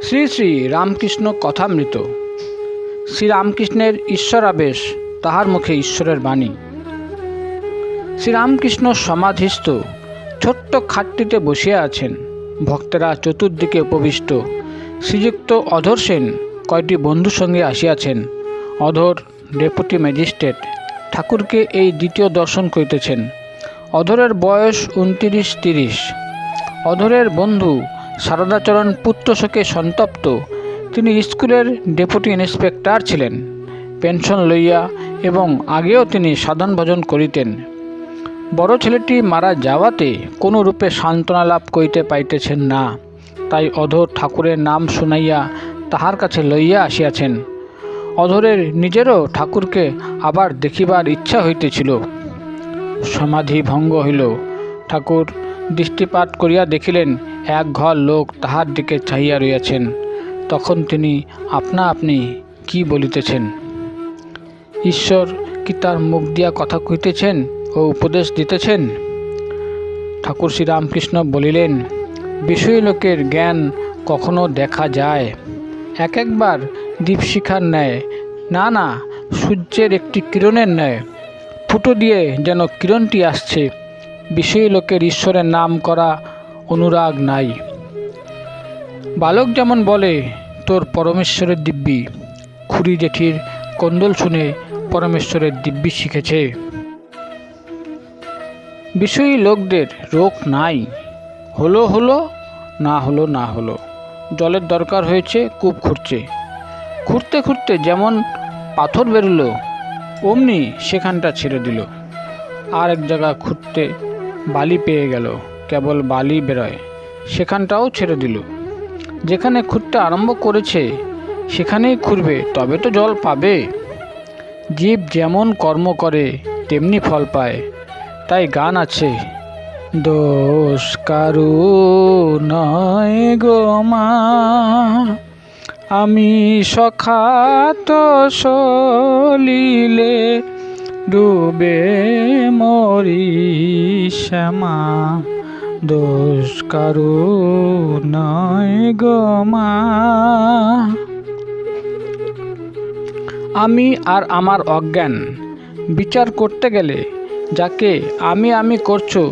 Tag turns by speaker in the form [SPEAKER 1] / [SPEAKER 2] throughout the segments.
[SPEAKER 1] শ্রী শ্রী রামকৃষ্ণ কথামৃত। শ্রীরামকৃষ্ণের ঈশ্বরাবেশ, তাহার মুখে ঈশ্বরের বাণী। শ্রীরামকৃষ্ণ সমাধিস্থ ছোট্ট খাটটিতে বসিয়া আছেন। ভক্তেরা চতুর্দিকে উপবিষ্ট। শ্রীযুক্ত অধর সেন কয়টি বন্ধুর সঙ্গে আসিয়াছেন। অধর ডেপুটি ম্যাজিস্ট্রেট, ঠাকুরকে এই দ্বিতীয় দর্শন করিতেছেন। অধরের বয়স 29-30। অধরের বন্ধু সারদাচরণ পুত্রশোকে সন্তপ্ত। তিনি স্কুলের ডেপুটি ইন্সপেক্টর ছিলেন, পেনশন লইয়া, এবং আগেও তিনি সাধন ভজন করিতেন। বড় ছেলেটি মারা যাওয়াতে কোনো রূপে সান্ত্বনা লাভ করিতে পাইতেছেন না, তাই অধর ঠাকুরের নাম শুনাইয়া তাহার কাছে লইয়া আসিয়াছেন। অধরের নিজেরও ঠাকুরকে আবার দেখিবার ইচ্ছা হইতেছিল। সমাধি ভঙ্গ হইল। ঠাকুর দৃষ্টিপাত করিয়া দেখিলেন এক ঘর লোক তাহার দিকে চাহিয়া রইয়াছেন। তখন তিনি আপনা আপনি কি বলিতেছেন? ঈশ্বর কি তার মুখ দিয়া কথা কহিতেছেন ও উপদেশ দিতেছেন? ঠাকুর শ্রীরামকৃষ্ণ বলিলেন, বিষয়ী লোকের জ্ঞান কখনো দেখা যায়, এক একবার দীপশিখার ন্যায়, না সূর্যের একটি কিরণের ন্যায়। ফুটো দিয়ে যেন কিরণটি আসছে। বিষয়ী লোকের ঈশ্বরের নাম করা অনুরাগ নাই। বালক যেমন বলে, তোর পরমেশ্বরের দিব্যি। খুড়ি জেঠির কন্দল শুনে পরমেশ্বরের দিব্যি শিখেছে। বিষয়ী লোকদের রোগ নাই। হলো হলো, না হলো না হলো। জলের দরকার হয়েছে, কূপ খুঁড়ছে। খুঁড়তে খুঁড়তে যেমন পাথর বেরোলো, অমনি সেখানটা ছেড়ে দিল। আর এক জায়গা খুঁড়তে বালি পেয়ে গেল, কেবল বালি বেরোয়, সেখানটাও ছেড়ে দিল। যেখানে খুঁড়তে আরম্ভ করেছে সেখানেই খুঁড়বে, তবে তো জল পাবে। জীব যেমন কর্ম করে তেমনি ফল পায়। তাই গান আছে, দোষ কারু নয় গো মা, আমি সখাত সলিলে ডুবে মরি শ্যামা, দোষ কারু নয় গো মা। আমি আর আমার অজ্ঞান। বিচার করতে গেলে যাকে আমি করছো,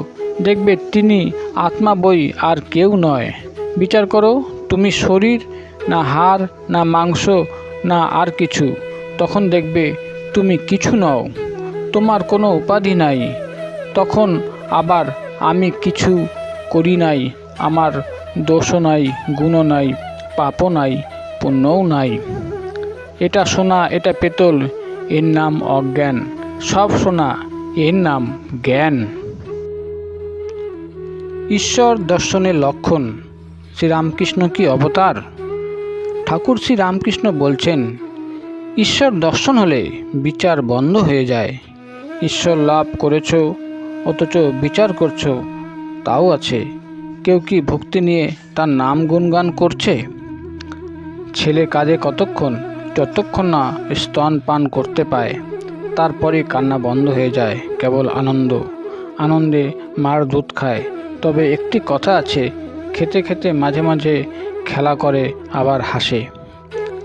[SPEAKER 1] দেখবে তিনি আত্মা বই আর কেউ নয়। বিচার করো, তুমি শরীর না হাড় না মাংস না আর কিছু, তখন দেখবে তুমি কিছু নও, তোমার কোনো উপাধি নাই। তখন আবার আমি কিছু করি নাই, আমার দোষও নাই, গুণও নাই, পাপও নাই, পুণ্যও নাই। এটা সোনা, এটা পেতল, এর নাম অজ্ঞান। সব সোনা, এর নাম জ্ঞান। ঈশ্বর দর্শনের লক্ষণ। শ্রীরামকৃষ্ণ কি অবতার? ঠাকুর শ্রীরামকৃষ্ণ বলছেন, ঈশ্বর দর্শন হলে বিচার বন্ধ হয়ে যায়। ঈশ্বর লাভ করেছ অথচ বিচার করছো, তাও আছে। কেউ কি ভক্তি নিয়ে তার নাম গুণগান করছে? ছেলে কাঁদে কতক্ষণ? যতক্ষণ না স্তন পান করতে পায়, তারপরে কান্না বন্ধ হয়ে যায়। কেবল আনন্দে মার দুধ খায়। তবে একটি কথা আছে, খেতে খেতে মাঝে মাঝে খেলা করে আবার হাসে।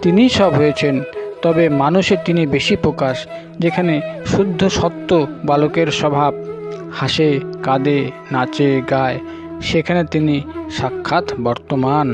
[SPEAKER 1] তিনি সব হয়েছেন, তবে মানুষে তিনি বেশি প্রকাশ। যেখানে শুদ্ধ সত্য বালকের স্বভাব, হাসে কাঁদে নাচে গায়, সেখানে তিনি সাক্ষাৎ বর্তমান।